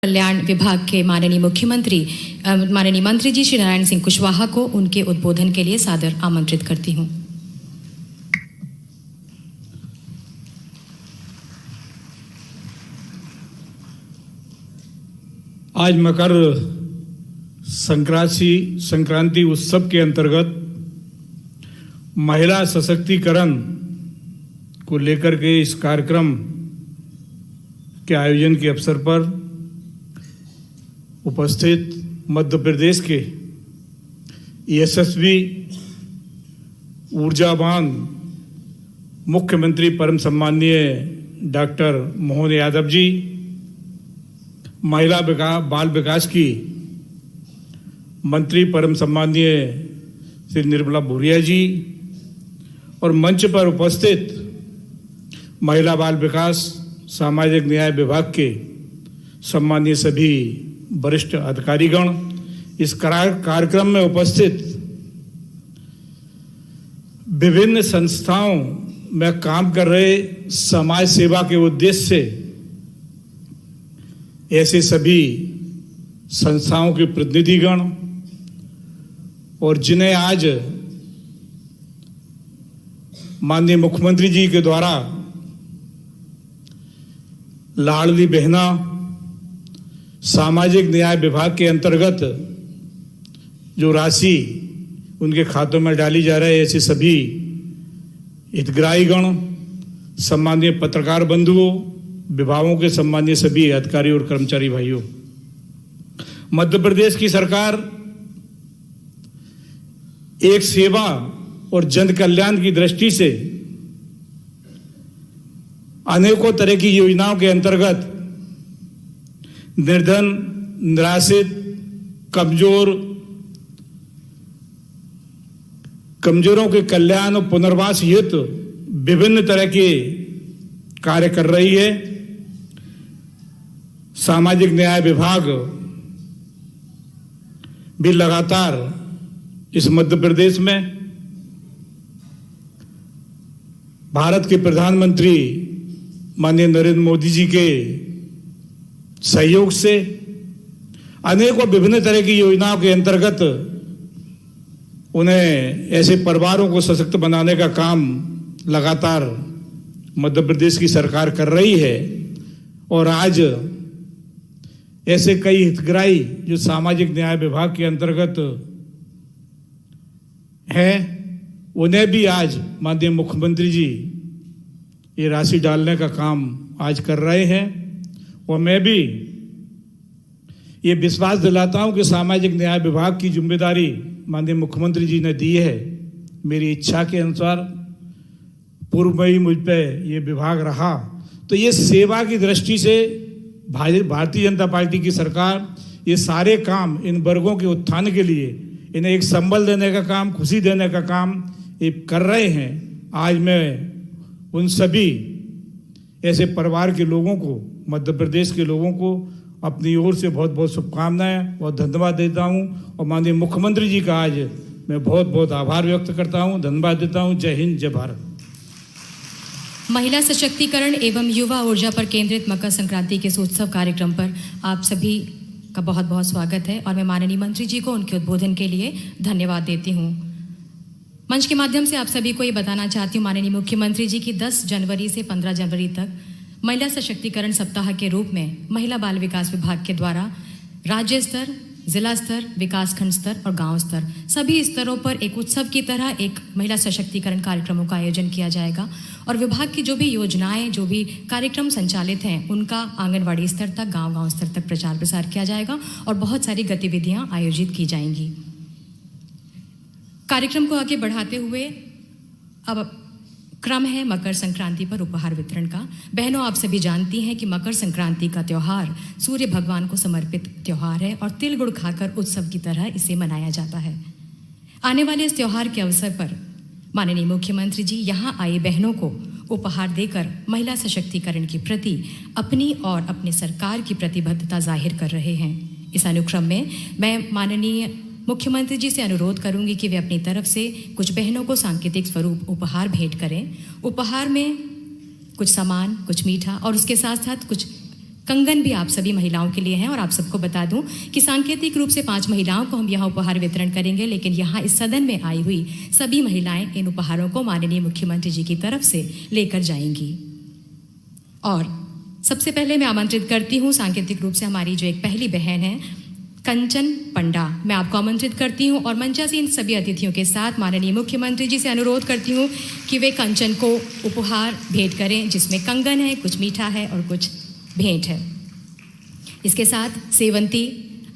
कल्याण विभाग के माननीय मुख्यमंत्री माननीय मंत्री जी श्री नारायण सिंह कुशवाहा को उनके उद्बोधन के लिए सादर आमंत्रित करती हूँ। आज मकर संक्रांति उत्सव के अंतर्गत महिला सशक्तिकरण को लेकर के इस कार्यक्रम के आयोजन के अवसर पर उपस्थित मध्य प्रदेश के यशस्वी ऊर्जावान मुख्यमंत्री परम सम्माननीय डॉक्टर मोहन यादव जी, महिला बाल विकास की मंत्री परम सम्माननीय श्री निर्मला भूरिया जी और मंच पर उपस्थित महिला बाल विकास सामाजिक न्याय विभाग के सम्माननीय सभी वरिष्ठ अधिकारीगण, इस कार्यक्रम में उपस्थित विभिन्न संस्थाओं में काम कर रहे समाज सेवा के उद्देश्य से ऐसे सभी संस्थाओं के प्रतिनिधिगण और जिन्हें आज माननीय मुख्यमंत्री जी के द्वारा लाडली बहना सामाजिक न्याय विभाग के अंतर्गत जो राशि उनके खातों में डाली जा रही है, ऐसे सभी हितग्राहीगण, सम्माननीय पत्रकार बंधुओं, विभागों के सम्माननीय सभी अधिकारी और कर्मचारी भाइयों, मध्य प्रदेश की सरकार एक सेवा और जन कल्याण की दृष्टि से अनेकों तरह की योजनाओं के अंतर्गत निर्धन, निराश्रित, कमजोरों के कल्याण और पुनर्वास हेतु विभिन्न तरह के कार्य कर रही है। सामाजिक न्याय विभाग भी लगातार इस मध्य प्रदेश में भारत के प्रधानमंत्री माननीय नरेंद्र मोदी जी के सहयोग से अनेकों विभिन्न तरह की योजनाओं के अंतर्गत उन्हें ऐसे परिवारों को सशक्त बनाने का काम लगातार मध्य प्रदेश की सरकार कर रही है। और आज ऐसे कई हितग्राही जो सामाजिक न्याय विभाग के अंतर्गत हैं, उन्हें भी आज माननीय मुख्यमंत्री जी ये राशि डालने का काम आज कर रहे हैं। और मैं भी ये विश्वास दिलाता हूं कि सामाजिक न्याय विभाग की जिम्मेदारी माननीय मुख्यमंत्री जी ने दी है। मेरी इच्छा के अनुसार पूर्व में ही मुझ पे ये विभाग रहा, तो ये सेवा की दृष्टि से भारतीय जनता पार्टी की सरकार ये सारे काम इन वर्गों के उत्थान के लिए, इन्हें एक संबल देने का काम, खुशी देने का काम ये कर रहे हैं। आज मैं उन सभी ऐसे परिवार के लोगों को, मध्य प्रदेश के लोगों को अपनी ओर से बहुत बहुत शुभकामनाएं और धन्यवाद देता हूं। और माननीय मुख्यमंत्री जी का आज मैं बहुत बहुत आभार व्यक्त करता हूं, धन्यवाद देता हूं। जय हिंद, जय भारत। महिला सशक्तिकरण एवं युवा ऊर्जा पर केंद्रित मकर संक्रांति के इस उत्सव कार्यक्रम पर आप सभी का बहुत बहुत स्वागत है और मैं माननीय मंत्री जी को उनके उद्बोधन के लिए धन्यवाद देती हूँ। मंच के माध्यम से आप सभी को ये बताना चाहती हूँ, माननीय मुख्यमंत्री जी की 10 जनवरी से 15 जनवरी तक महिला सशक्तिकरण सप्ताह के रूप में महिला बाल विकास विभाग के द्वारा राज्य स्तर, जिला स्तर, विकासखंड स्तर और गांव स्तर सभी स्तरों पर एक उत्सव की तरह एक महिला सशक्तिकरण कार्यक्रमों का आयोजन किया जाएगा। और विभाग की जो भी योजनाएं, जो भी कार्यक्रम संचालित हैं, उनका आंगनवाड़ी स्तर तक, गांव स्तर तक प्रचार प्रसार किया जाएगा और बहुत सारी गतिविधियां आयोजित की जाएंगी। कार्यक्रम को आगे बढ़ाते हुए अब क्रम है मकर संक्रांति पर उपहार वितरण का। बहनों, आप सभी जानती हैं कि मकर संक्रांति का त्यौहार सूर्य भगवान को समर्पित त्यौहार है और तिल गुड़ खाकर उत्सव की तरह इसे मनाया जाता है। आने वाले इस त्यौहार के अवसर पर माननीय मुख्यमंत्री जी यहाँ आई बहनों को उपहार देकर महिला सशक्तिकरण के प्रति अपनी और अपने सरकार की प्रतिबद्धता जाहिर कर रहे हैं। इस अनुक्रम में मैं माननीय मुख्यमंत्री जी से अनुरोध करूंगी कि वे अपनी तरफ से कुछ बहनों को सांकेतिक स्वरूप उपहार भेंट करें। उपहार में कुछ सामान, कुछ मीठा और उसके साथ साथ कुछ कंगन भी आप सभी महिलाओं के लिए हैं। और आप सबको बता दूं कि सांकेतिक रूप से 5 महिलाओं को हम यहाँ उपहार वितरण करेंगे, लेकिन यहाँ इस सदन में आई हुई सभी महिलाएं इन उपहारों को माननीय मुख्यमंत्री जी की तरफ से लेकर जाएंगी। और सबसे पहले मैं आमंत्रित करती हूँ सांकेतिक रूप से हमारी जो एक पहली बहन है कंचन पंडा, मैं आपको आमंत्रित करती हूँ और मंचासीन सभी अतिथियों के साथ माननीय मुख्यमंत्री जी से अनुरोध करती हूँ कि वे कंचन को उपहार भेंट करें, जिसमें कंगन है, कुछ मीठा है और कुछ भेंट है। इसके साथ सेवंती,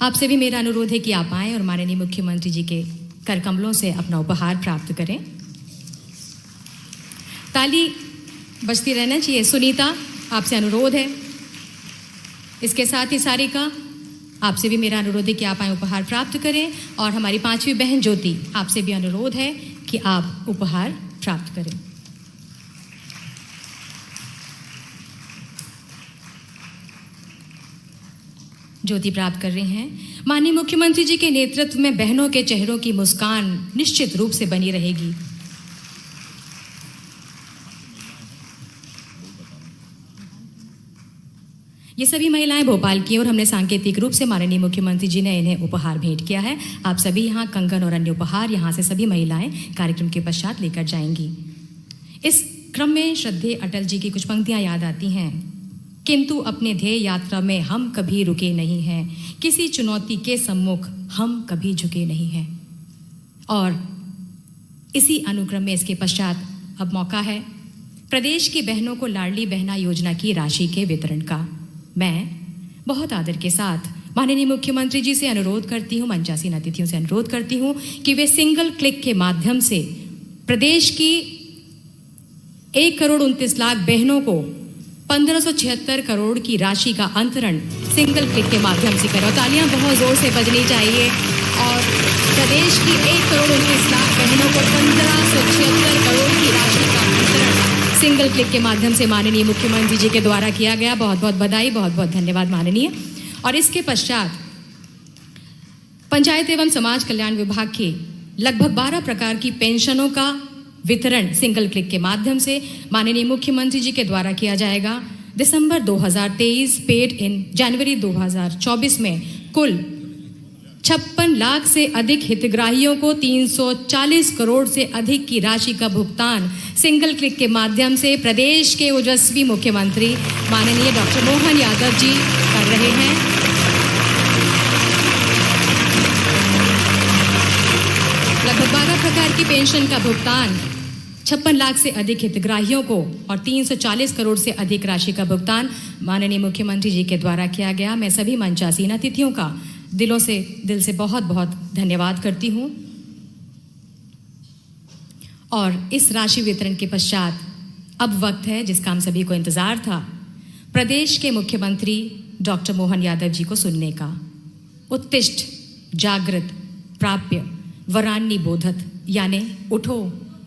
आपसे भी मेरा अनुरोध है कि आप आएँ और माननीय मुख्यमंत्री जी के कर कमलों से अपना उपहार प्राप्त करें। ताली बजती रहना चाहिए। सुनीता, आपसे अनुरोध है। इसके साथ ही सारिका, आपसे भी मेरा अनुरोध है कि आप आए उपहार प्राप्त करें। और हमारी 5वीं बहन ज्योति, आपसे भी अनुरोध है कि आप उपहार प्राप्त करें। ज्योति प्राप्त कर रही हैं। माननीय मुख्यमंत्री जी के नेतृत्व में बहनों के चेहरों की मुस्कान निश्चित रूप से बनी रहेगी। ये सभी महिलाएं भोपाल की और हमने सांकेतिक रूप से माननीय मुख्यमंत्री जी ने इन्हें उपहार भेंट किया है। आप सभी यहाँ कंगन और अन्य उपहार यहाँ से सभी महिलाएं कार्यक्रम के पश्चात लेकर जाएंगी। इस क्रम में श्रद्धेय अटल जी की कुछ पंक्तियां याद आती हैं। किंतु अपने ध्येय यात्रा में हम कभी रुके नहीं हैं, किसी चुनौती के सम्मुख हम कभी झुके नहीं हैं। और इसी अनुक्रम में इसके पश्चात अब मौका है प्रदेश की बहनों को लाडली बहना योजना की राशि के वितरण का। मैं बहुत आदर के साथ माननीय मुख्यमंत्री जी से अनुरोध करती हूँ, मंचासीन अतिथियों से अनुरोध करती हूँ कि वे सिंगल क्लिक के माध्यम से प्रदेश की 1,29,00,000 बहनों को 1576 करोड़ की राशि का अंतरण सिंगल क्लिक के माध्यम से करें। और तालियां बहुत जोर से बजनी चाहिए। और प्रदेश की 1,29,00,000 बहनों को 1576 करोड़ की राशि का अंतरण सिंगल क्लिक के माध्यम से माननीय मुख्यमंत्री जी के द्वारा किया गया। बहुत बहुत बधाई, बहुत बहुत धन्यवाद माननीय। और इसके पश्चात पंचायत एवं समाज कल्याण विभाग के लगभग 12 प्रकार की पेंशनों का वितरण सिंगल क्लिक के माध्यम से माननीय मुख्यमंत्री जी के द्वारा किया जाएगा। दिसंबर 2023 पेड इन जनवरी 2024 में कुल 56 लाख से अधिक हितग्राहियों को 340 करोड़ से अधिक की राशि का भुगतान सिंगल क्लिक के माध्यम से प्रदेश के ओजस्वी मुख्यमंत्री माननीय डॉक्टर मोहन यादव जी कर रहे हैं। लगभग 12 प्रकार की पेंशन का भुगतान 56 लाख से अधिक हितग्राहियों को और 340 करोड़ से अधिक राशि का भुगतान माननीय मुख्यमंत्री जी के द्वारा किया गया। मैं सभी मंचासीन अतिथियों का दिल से बहुत बहुत धन्यवाद करती हूँ। और इस राशि वितरण के पश्चात अब वक्त है जिसका हम सभी को इंतजार था, प्रदेश के मुख्यमंत्री डॉक्टर मोहन यादव जी को सुनने का। उत्तिष्ठ जागृत प्राप्य वरान्नी बोधत, यानी उठो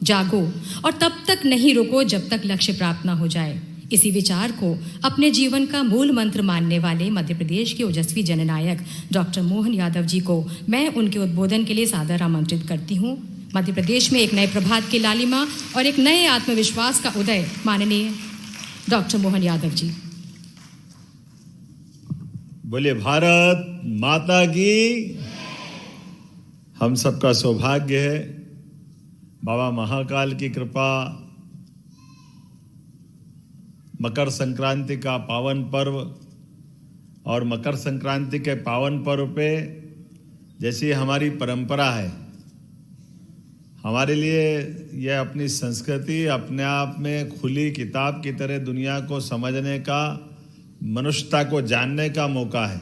जागो और तब तक नहीं रुको जब तक लक्ष्य प्राप्त न हो जाए। इसी विचार को अपने जीवन का मूल मंत्र मानने वाले मध्य प्रदेश के ओजस्वी जननायक डॉक्टर मोहन यादव जी को मैं उनके उद्बोधन के लिए सादर आमंत्रित करती हूँ। मध्य प्रदेश में एक नए प्रभात की लालिमा और एक नए आत्मविश्वास का उदय, माननीय डॉक्टर मोहन यादव जी। बोले भारत माता की। हम सबका सौभाग्य है बाबा महाकाल की कृपा, मकर संक्रांति का पावन पर्व और मकर संक्रांति के पावन पर्व पे जैसी हमारी परंपरा है, हमारे लिए यह अपनी संस्कृति अपने आप में खुली किताब की तरह दुनिया को समझने का, मनुष्यता को जानने का मौका है।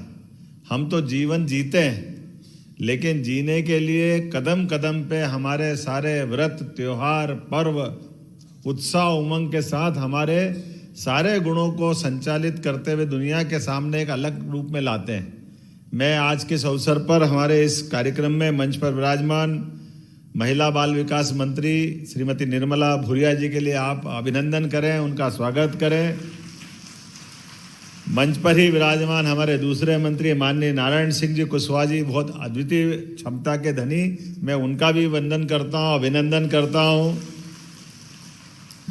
हम तो जीवन जीते हैं, लेकिन जीने के लिए कदम कदम पे हमारे सारे व्रत, त्योहार, पर्व उत्साह उमंग के साथ हमारे सारे गुणों को संचालित करते हुए दुनिया के सामने एक अलग रूप में लाते हैं। मैं आज के इस अवसर पर हमारे इस कार्यक्रम में मंच पर विराजमान महिला बाल विकास मंत्री श्रीमती निर्मला भूरिया जी के लिए आप अभिनंदन करें, उनका स्वागत करें। मंच पर ही विराजमान हमारे दूसरे मंत्री माननीय नारायण सिंह जी कुशवाहा जी, बहुत अद्वितीय क्षमता के धनी, मैं उनका भी वंदन करता हूँ, अभिनंदन करता हूँ।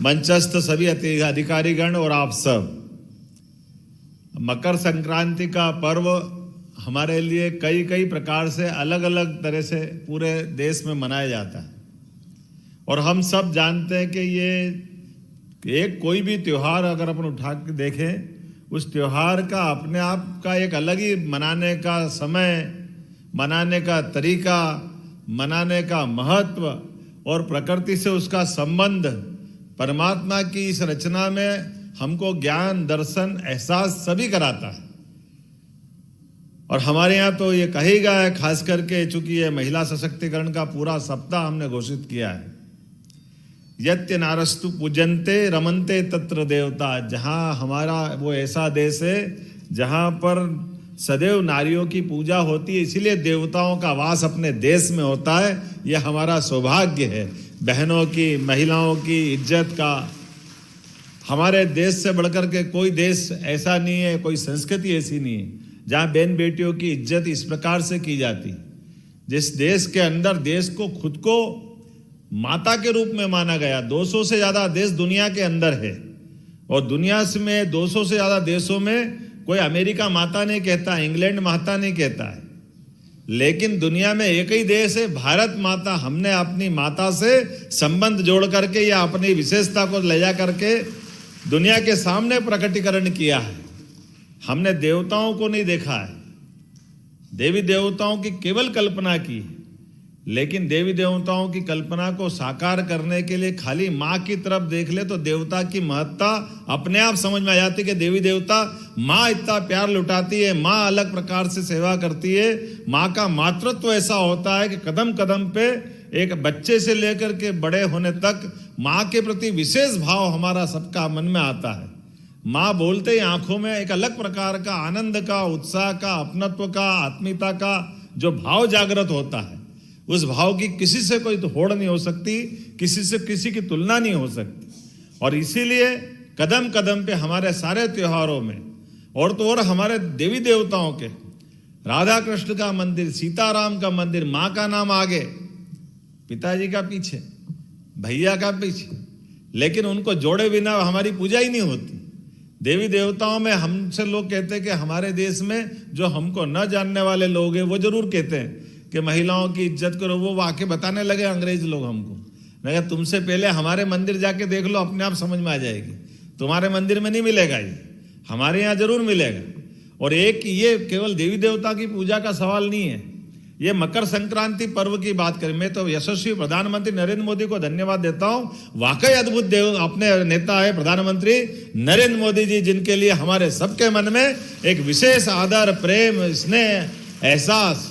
मंचस्थ सभी अधिकारीगण और आप सब, मकर संक्रांति का पर्व हमारे लिए कई कई प्रकार से अलग अलग तरह से पूरे देश में मनाया जाता है। और हम सब जानते हैं कि ये एक कोई भी त्योहार अगर अपन उठा के देखें, उस त्योहार का अपने आप का एक अलग ही मनाने का समय, मनाने का तरीका, मनाने का महत्व और प्रकृति से उसका संबंध, परमात्मा की इस रचना में हमको ज्ञान, दर्शन, एहसास सभी कराता है। और हमारे यहाँ तो ये कहेगा है, खास करके चूंकि ये महिला सशक्तिकरण का पूरा सप्ताह हमने घोषित किया है, यत्य नारस्तु पूजन्ते रमन्ते तत्र देवता। जहाँ हमारा वो ऐसा देश है जहाँ पर सदैव नारियों की पूजा होती है, इसीलिए देवताओं का वास अपने देश में होता है। ये हमारा सौभाग्य है, बहनों की, महिलाओं की इज्जत का। हमारे देश से बढ़कर के कोई देश ऐसा नहीं है, कोई संस्कृति ऐसी नहीं है जहाँ बहन बेटियों की इज्जत इस प्रकार से की जाती। जिस देश के अंदर देश को खुद को माता के रूप में माना गया, 200 से ज्यादा देश दुनिया के अंदर है, और दुनिया में 200 से ज्यादा देशों में कोई अमेरिका माता नहीं कहता, इंग्लैंड माता नहीं कहता है, लेकिन दुनिया में एक ही देश है भारत माता। हमने अपनी माता से संबंध जोड़ करके या अपनी विशेषता को ले जा करके दुनिया के सामने प्रकटीकरण किया है। हमने देवताओं को नहीं देखा है, देवी देवताओं की केवल कल्पना की है, लेकिन देवी देवताओं की कल्पना को साकार करने के लिए खाली माँ की तरफ देख ले तो देवता की महत्ता अपने आप समझ में आ जाती कि देवी देवता, माँ इतना प्यार लुटाती है, माँ अलग प्रकार से सेवा करती है। माँ का मातृत्व ऐसा होता है कि कदम कदम पे एक बच्चे से लेकर के बड़े होने तक माँ के प्रति विशेष भाव हमारा सबका मन में आता है। माँ बोलते ही आंखों में एक अलग प्रकार का आनंद का, उत्साह का, अपनत्व का, आत्मीयता का जो भाव जागृत होता है, उस भाव की किसी से कोई होड़ नहीं हो सकती, किसी से किसी की तुलना नहीं हो सकती। और इसीलिए कदम कदम पे हमारे सारे त्योहारों में और तो और हमारे देवी देवताओं के, राधा कृष्ण का मंदिर, सीताराम का मंदिर, माँ का नाम आगे, पिताजी का पीछे, भैया का पीछे, लेकिन उनको जोड़े बिना हमारी पूजा ही नहीं होती। देवी देवताओं में हमसे लोग कहते हैं कि हमारे देश में जो हमको न जानने वाले लोग हैं वो जरूर कहते हैं कि महिलाओं की इज्जत करो। वो वाकई बताने लगे अंग्रेज लोग हमको, मैं तुमसे पहले हमारे मंदिर जाके देख लो, अपने आप समझ में आ जाएगी। तुम्हारे मंदिर में नहीं मिलेगा, ये हमारे यहाँ जरूर मिलेगा। और एक ये केवल देवी देवता की पूजा का सवाल नहीं है, ये मकर संक्रांति पर्व की बात करें, मैं तो यशस्वी प्रधानमंत्री नरेंद्र मोदी को धन्यवाद देता हूं। वाकई अद्भुत देव अपने नेता है प्रधानमंत्री नरेंद्र मोदी जी, जिनके लिए हमारे सबके मन में एक विशेष आदर, प्रेम, स्नेह, एहसास,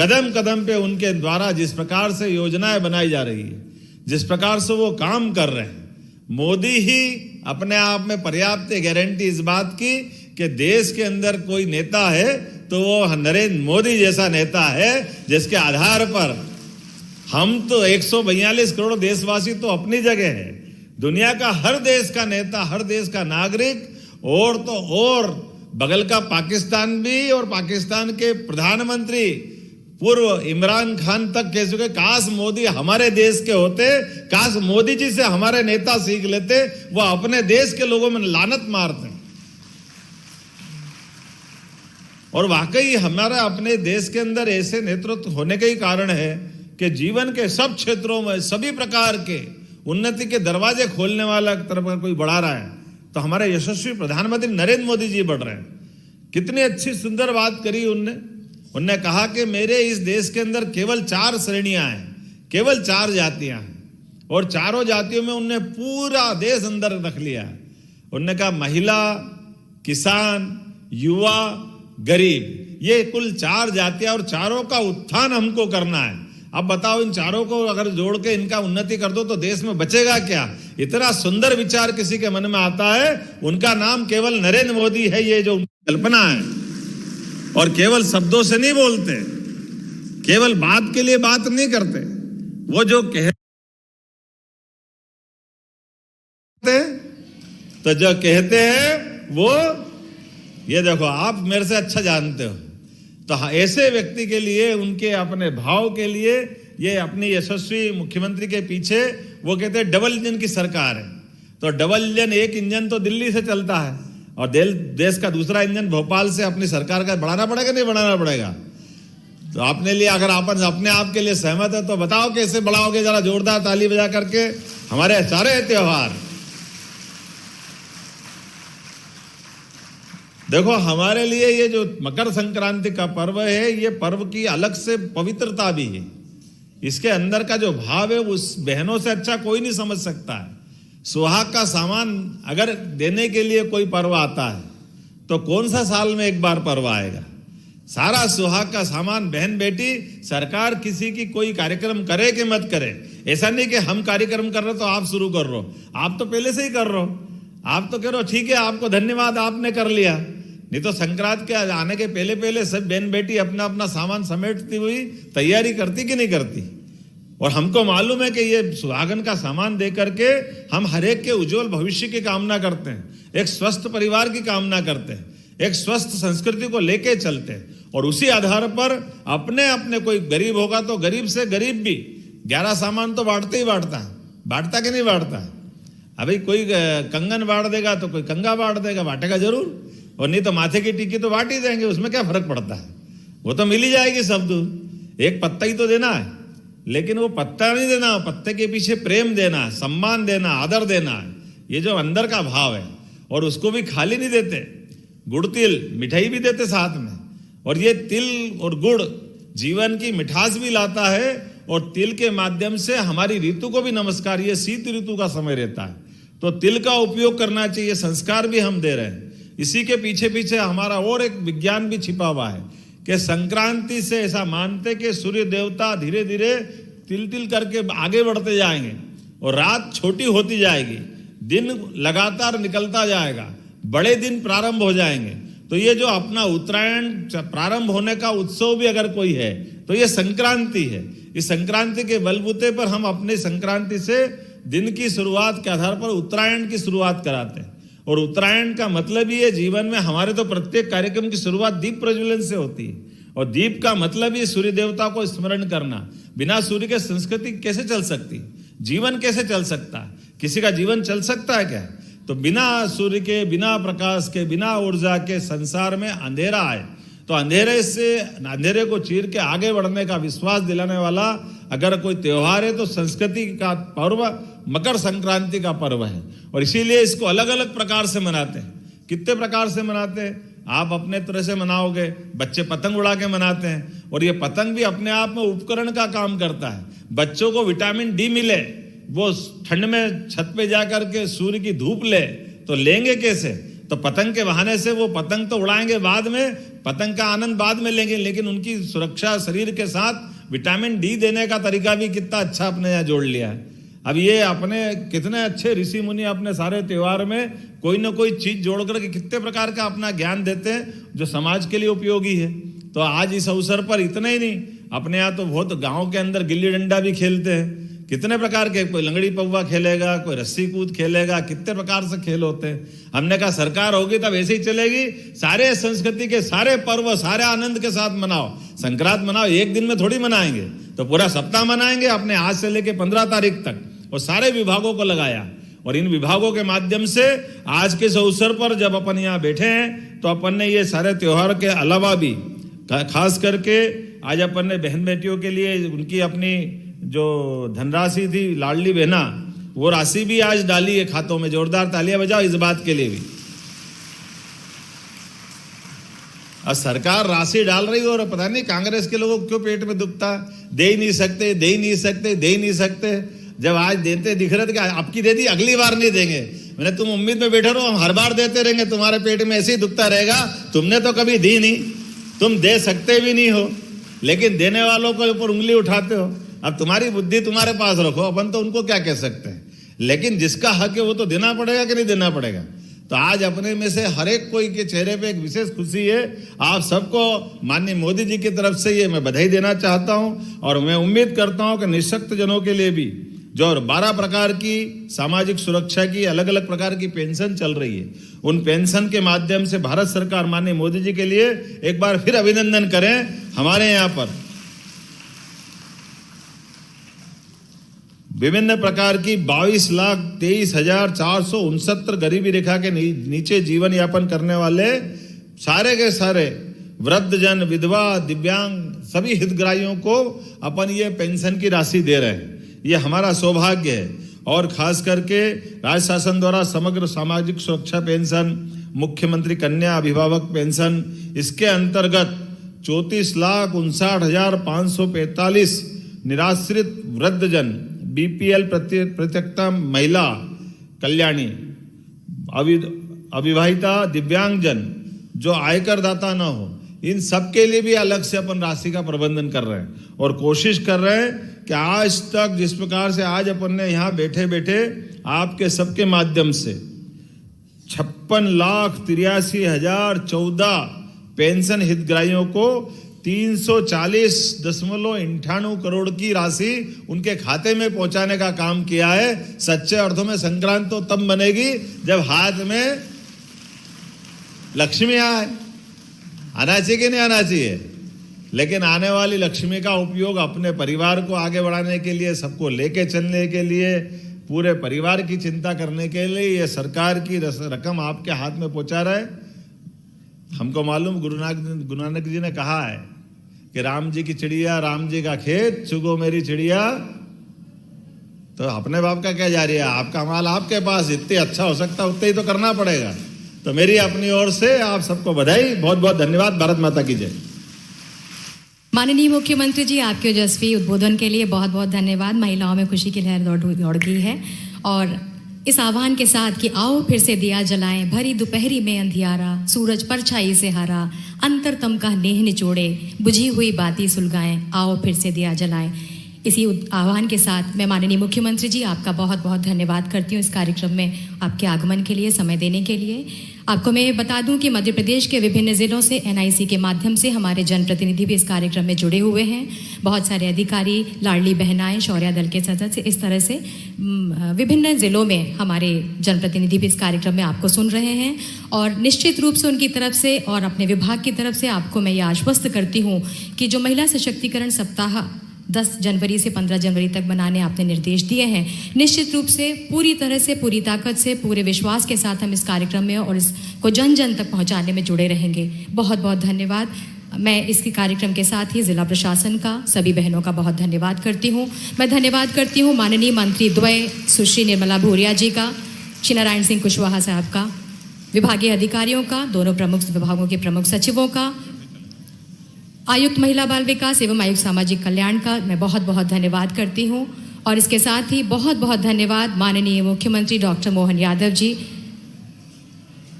कदम कदम पे उनके द्वारा जिस प्रकार से योजनाएं बनाई जा रही है, जिस प्रकार से वो काम कर रहे हैं, मोदी ही अपने आप में पर्याप्त गारंटी इस बात की कि देश के अंदर कोई नेता है तो वो नरेंद्र मोदी जैसा नेता है, जिसके आधार पर हम तो 142 करोड़ देशवासी तो अपनी जगह है, दुनिया का हर देश का नेता, हर देश का नागरिक, और तो और बगल का पाकिस्तान भी, और पाकिस्तान के प्रधानमंत्री पूर्व इमरान खान तक कह चुके काश मोदी हमारे देश के होते, काश मोदी जी से हमारे नेता सीख लेते, वो अपने देश के लोगों में लानत मारते। और वाकई हमारा अपने देश के अंदर ऐसे नेतृत्व होने का ही कारण है कि जीवन के सब क्षेत्रों में सभी प्रकार के उन्नति के दरवाजे खोलने वाला तरफ कोई बढ़ा रहा है तो हमारे यशस्वी प्रधानमंत्री नरेंद्र मोदी जी बढ़ रहे हैं। कितनी अच्छी सुंदर बात करी उनने कहा कि मेरे इस देश के अंदर केवल 4 श्रेणियां हैं, केवल 4 जातियां हैं, और चारों जातियों में उनने पूरा देश अंदर रख लिया है। उनने कहा महिला, किसान, युवा, गरीब, ये कुल 4 जातियां, और चारों का उत्थान हमको करना है। अब बताओ, इन चारों को अगर जोड़ के इनका उन्नति कर दो तो देश में बचेगा क्या? इतना सुंदर विचार किसी के मन में आता है, उनका नाम केवल नरेंद्र मोदी है। ये जो कल्पना है, और केवल शब्दों से नहीं बोलते, केवल बात के लिए बात नहीं करते, वो जो कहते तो जो कहते हैं वो, ये देखो आप मेरे से अच्छा जानते हो, तो ऐसे व्यक्ति के लिए, उनके अपने भाव के लिए, ये अपनी यशस्वी मुख्यमंत्री के पीछे वो कहते हैं डबल इंजन की सरकार है। तो डबल इंजन, एक इंजन तो दिल्ली से चलता है, और देश का दूसरा इंजन भोपाल से अपनी सरकार का बढ़ाना पड़ेगा, नहीं बढ़ाना पड़ेगा? तो अपने लिए अगर आप अपने आप के लिए सहमत है तो बताओ कैसे बढ़ाओगे, जरा जोरदार ताली बजा करके। हमारे सारे त्योहार देखो, हमारे लिए ये जो मकर संक्रांति का पर्व है, ये पर्व की अलग से पवित्रता भी है। इसके अंदर का जो भाव है उस बहनों से अच्छा कोई नहीं समझ सकता है। सुहाग का सामान अगर देने के लिए कोई पर्व आता है तो कौन सा साल में एक बार पर्व आएगा? सारा सुहाग का सामान बहन बेटी, सरकार किसी की कोई कार्यक्रम करे कि मत करे, ऐसा नहीं कि हम कार्यक्रम कर रहे तो आप शुरू कर रहे हो। आप तो पहले से ही कर रहे हो, आप तो कह रहे हो ठीक है, आपको धन्यवाद, आपने कर लिया। नहीं तो संक्रांत के आने के पहले पहले सब बहन बेटी अपना अपना सामान समेटती हुई तैयारी करती कि नहीं करती? और हमको मालूम है कि ये सुहागन का सामान दे करके हम हर एक के उज्जवल भविष्य की कामना करते हैं, एक स्वस्थ परिवार की कामना करते हैं, एक स्वस्थ संस्कृति को लेके चलते हैं। और उसी आधार पर अपने अपने कोई गरीब होगा तो गरीब से गरीब भी 11 सामान तो बांटते ही बांटता है, बांटता कि नहीं बांटता है? अभी कोई कंगन बांट देगा तो कोई कंगा बांट देगा, बांटेगा जरूर। और नहीं तो माथे की टिक्की तो बांट ही देंगे, उसमें क्या फर्क पड़ता है? वो तो मिल ही जाएगी सब दूर। एक पत्ता ही तो देना है, लेकिन वो पत्ता नहीं देना, पत्ते के पीछे प्रेम देना है, सम्मान देना, आदर देना है, ये जो अंदर का भाव है। और उसको भी खाली नहीं देते, गुड़ तिल मिठाई भी देते साथ में। और ये तिल और गुड़ जीवन की मिठास भी लाता है, और तिल के माध्यम से हमारी ऋतु को भी नमस्कार, ये शीत ऋतु का समय रहता है तो तिल का उपयोग करना चाहिए, संस्कार भी हम दे रहे हैं। इसी के पीछे पीछे हमारा और एक विज्ञान भी छिपा हुआ है कि संक्रांति से ऐसा मानते कि सूर्य देवता धीरे धीरे तिल तिल करके आगे बढ़ते जाएंगे और रात छोटी होती जाएगी, दिन लगातार निकलता जाएगा, बड़े दिन प्रारंभ हो जाएंगे। तो ये जो अपना उत्तरायण प्रारंभ होने का उत्सव भी अगर कोई है तो ये संक्रांति है। इस संक्रांति के बलबूते पर हम अपने संक्रांति से दिन की शुरुआत के आधार पर उत्तरायण की शुरुआत कराते हैं। और उत्तरायण का मतलब ही है, जीवन में हमारे तो प्रत्येक कार्यक्रम की शुरुआत दीप प्रज्वलन से होती है। और दीप का मतलब ही सूर्य देवता को स्मरण करना। बिना सूर्य के संस्कृति कैसे चल सकती, जीवन कैसे चल सकता है? किसी का जीवन चल सकता है क्या? तो बिना सूर्य के, बिना प्रकाश के, बिना ऊर्जा के संसार में अंधेरा आए तो अंधेरे को चीर के आगे बढ़ने का विश्वास दिलाने वाला अगर कोई त्योहार है तो संस्कृति का पर्व मकर संक्रांति का पर्व है। और इसीलिए इसको अलग अलग प्रकार से मनाते हैं। कितने प्रकार से मनाते हैं? आप अपने तरह से मनाओगे, बच्चे पतंग उड़ा के मनाते हैं, और ये पतंग भी अपने आप में उपकरण का काम करता है। बच्चों को विटामिन डी मिले, वो ठंड में छत पे जा करके सूर्य की धूप ले, तो लेंगे कैसे? तो पतंग के बहाने से वो पतंग तो उड़ाएंगे, बाद में पतंग का आनंद बाद में लेंगे, लेकिन उनकी सुरक्षा शरीर के साथ विटामिन डी देने का तरीका भी कितना अच्छा अपने यहाँ जोड़ लिया है। अब ये अपने कितने अच्छे ऋषि मुनि अपने सारे त्योहार में कोई ना कोई चीज जोड़ करके कितने प्रकार का अपना ज्ञान देते हैं जो समाज के लिए उपयोगी है। तो आज इस अवसर पर इतना ही नहीं, अपने यहाँ तो बहुत गाँव के अंदर गिल्ली डंडा भी खेलते हैं, कितने प्रकार के, कोई लंगड़ी पौवा खेलेगा, कोई रस्सी कूद खेलेगा, कितने प्रकार से खेल होते हैं। हमने कहा सरकार होगी तब ऐसे ही चलेगी, सारे संस्कृति के सारे पर्व सारे आनंद के साथ मनाओ। संक्रांत मनाओ, एक दिन में थोड़ी मनाएंगे, तो पूरा सप्ताह मनाएंगे अपने आज से लेके 15 तारीख तक। और सारे विभागों को लगाया, और इन विभागों के माध्यम से आज के इस अवसर पर जब अपन यहाँ बैठे हैं तो अपन ने ये सारे त्योहार के अलावा भी खास करके आज अपन ने बहन बेटियों के लिए उनकी अपनी जो धनराशि थी लाडली बहना, वो राशि भी आज डाली है खातों में। जोरदार तालियां बजाओ इस बात के लिए भी। अब सरकार राशि डाल रही है और पता नहीं कांग्रेस के लोगों को क्यों पेट में दुखता, दे ही नहीं सकते, दे ही नहीं सकते, दे ही नहीं सकते। जब आज देते दिख रहे थे कि आपकी दे दी, अगली बार नहीं देंगे। मैंने तुम उम्मीद में बैठे रहो, हम हर बार देते रहेंगे, तुम्हारे पेट में ऐसे ही दुखता रहेगा। तुमने तो कभी दी नहीं, तुम दे सकते भी नहीं हो, लेकिन देने वालों के ऊपर उंगली उठाते हो। अब तुम्हारी बुद्धि तुम्हारे पास रखो, अपन तो उनको क्या कह सकते हैं, लेकिन जिसका हक है वो तो देना पड़ेगा कि नहीं देना पड़ेगा। तो आज अपने में से हर एक कोई के चेहरे पे एक विशेष खुशी है। आप सबको माननीय मोदी जी की तरफ से ये मैं बधाई देना चाहता हूं, और मैं उम्मीद करता हूं कि निःशक्त जनों के लिए भी जो 12 प्रकार की सामाजिक सुरक्षा की अलग अलग प्रकार की पेंशन चल रही है, उन पेंशन के माध्यम से भारत सरकार माननीय मोदी जी के लिए एक बार फिर अभिनंदन करें। हमारे यहाँ पर विभिन्न प्रकार की 22,23,469 गरीबी रेखा के नीचे जीवन यापन करने वाले सारे के सारे वृद्धजन, विधवा, दिव्यांग सभी हितग्राहियों को अपन ये पेंशन की राशि दे रहे हैं। ये हमारा सौभाग्य है। और खास करके राज्य शासन द्वारा समग्र सामाजिक सुरक्षा पेंशन, मुख्यमंत्री कन्या अभिभावक पेंशन, इसके अंतर्गत 34,59,545 निराश्रित वृद्धजन, बीपीएल प्रत्यक्ता महिला कल्याणी, अविवाहिता, दिव्यांगजन जो आयकर दाता ना हो, इन सब के लिए भी अलग से अपन राशि का प्रबंधन कर रहे हैं और कोशिश कर रहे हैं कि आज तक जिस प्रकार से आज अपन ने यहाँ बैठे बैठे आपके सबके माध्यम से 56,83,014 पेंशन हितग्राहियों को 340.98 करोड़ की राशि उनके खाते में पहुंचाने का काम किया है। सच्चे अर्थों में संक्रांत तो तब बनेगी जब हाथ में लक्ष्मी आए। आना चाहिए कि नहीं आना चाहिए? लेकिन आने वाली लक्ष्मी का उपयोग अपने परिवार को आगे बढ़ाने के लिए, सबको लेके चलने के लिए, पूरे परिवार की चिंता करने के लिए ये सरकार की रकम आपके हाथ में पहुंचा रहा है। हमको मालूम गुरु नानक जी ने कहा है कि राम जी की चिड़िया, राम जी का खेत, चुगो मेरी चिड़िया। तो अपने बाप का क्या जा रही है? आपका माल आपके पास, इतने अच्छा हो सकता उतना ही तो करना पड़ेगा। तो मेरी अपनी ओर से आप सबको बधाई, बहुत बहुत धन्यवाद। भारत माता की जय। माननीय मुख्यमंत्री जी, आपके ओजस्वी उद्बोधन के लिए बहुत बहुत धन्यवाद। महिलाओं में खुशी की लहर दौड़ गई है और इस आह्वान के साथ कि आओ फिर से दिया जलाएं, भरी दोपहरी में अंधियारा, सूरज परछाई से हारा, अंतरतम का नेह निचोड़े, बुझी हुई बाती सुलगाएं, आओ फिर से दिया जलाएं। इसी आह्वान के साथ मैं माननीय मुख्यमंत्री जी आपका बहुत बहुत धन्यवाद करती हूँ इस कार्यक्रम में आपके आगमन के लिए, समय देने के लिए। आपको मैं बता दूं कि मध्य प्रदेश के विभिन्न जिलों से एनआईसी के माध्यम से हमारे जनप्रतिनिधि भी इस कार्यक्रम में जुड़े हुए हैं। बहुत सारे अधिकारी, लाडली बहनाएं, शौर्या दल के सदस्य, इस तरह से विभिन्न जिलों में हमारे जनप्रतिनिधि भी इस कार्यक्रम में आपको सुन रहे हैं। और निश्चित रूप से उनकी तरफ से और अपने विभाग की तरफ से आपको मैं ये आश्वस्त करती हूँ कि जो महिला सशक्तिकरण सप्ताह 10 जनवरी से 15 जनवरी तक बनाने आपने निर्देश दिए हैं, निश्चित रूप से पूरी तरह से, पूरी ताकत से, पूरे विश्वास के साथ हम इस कार्यक्रम में और इसको जन जन तक पहुंचाने में जुड़े रहेंगे। बहुत बहुत धन्यवाद। मैं इसके कार्यक्रम के साथ ही जिला प्रशासन का, सभी बहनों का बहुत धन्यवाद करती हूँ। मैं धन्यवाद करती हूँ माननीय मंत्री द्वय सुश्री निर्मला भूरिया जी का, श्री नारायण सिंह कुशवाहा साहब का, विभागीय अधिकारियों का, दोनों प्रमुख विभागों के प्रमुख सचिवों का, आयुक्त महिला बाल विकास एवं आयुक्त सामाजिक कल्याण का मैं बहुत बहुत धन्यवाद करती हूँ। और इसके साथ ही बहुत बहुत धन्यवाद माननीय मुख्यमंत्री डॉक्टर मोहन यादव जी।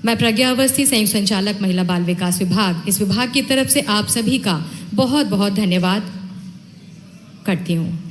मैं प्रज्ञा अवस्थी, संयुक्त संचालक महिला बाल विकास विभाग, इस विभाग की तरफ से आप सभी का बहुत बहुत धन्यवाद करती हूँ।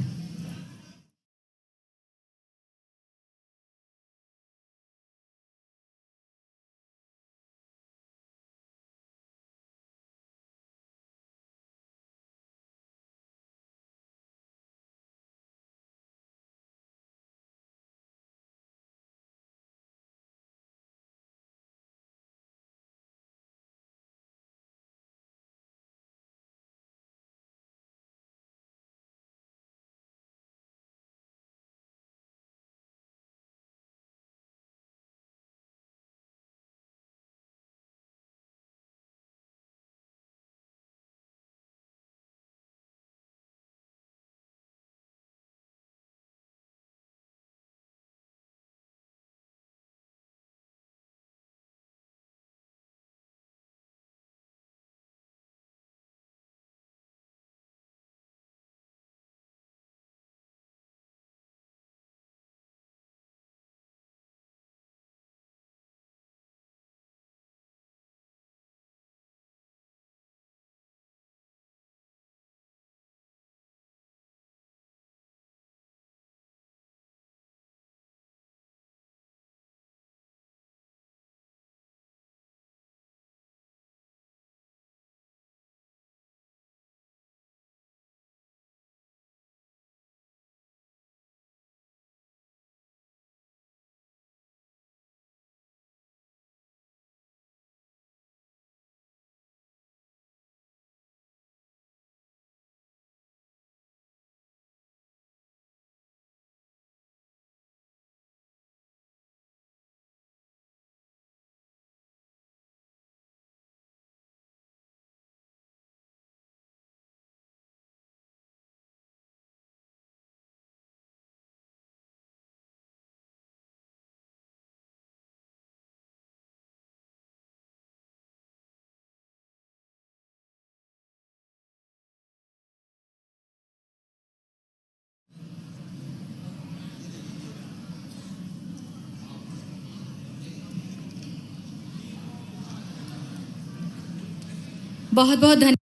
बहुत बहुत धन्यवाद।